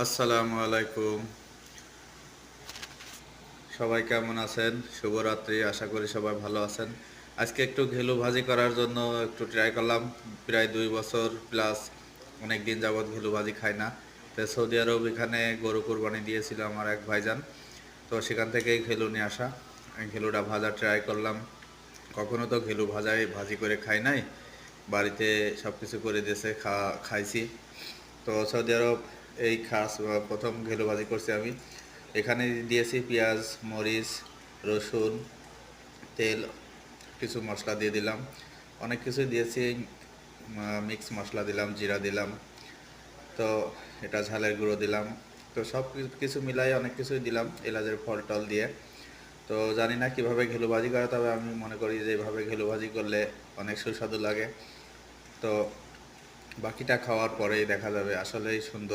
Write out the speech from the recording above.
আসসালামু আলাইকুম। সবাই কেমন আছেন? শুভরাত্রি। আশা করি সবাই ভালো আছেন। আজকে একটু ঘেলু ভাজি করার জন্য একটু ট্রাই করলাম। প্রায় ২ বছর প্লাস অনেকদিন যাবৎ ঘেলু ভাজি খাই না। তো সৌদি আরব এখানে গরু কুরবানি দিয়েছিল আমার এক ভাইজান। তো সেখান থেকেই ঘেলু নিয়ে আসা। ঘেলুটা ভাজা ট্রাই করলাম। কখনো তো ঘেলু ভাজি করে খাই নাই। বাড়িতে সবকিছু করে দিয়েছে, খাইছি। তো সৌদি আরব এই প্রথম ঘেলু ভাজি করছি আমি। এখানে দিয়েছি পেঁয়াজ, মরিচ, রসুন, তেল, কিছু মশলা দিয়ে দিলাম। অনেক কিছুই দিয়েছি। মিক্স মশলা দিলাম, জিরা দিলাম। তো এটা ঝালের গুঁড়ো দিলাম। তো কিছু মিলাই অনেক কিছুই দিলাম এলাচের ফল টল দিয়ে। তো জানি না কিভাবে ঘেলু ভাজি করে, তবে আমি মনে করি যে এভাবে ঘেলু ভাজি করলে অনেক সুস্বাদু লাগে। তো বাকিটা খাওয়ার পরেই দেখা যাবে আসলেই সুন্দর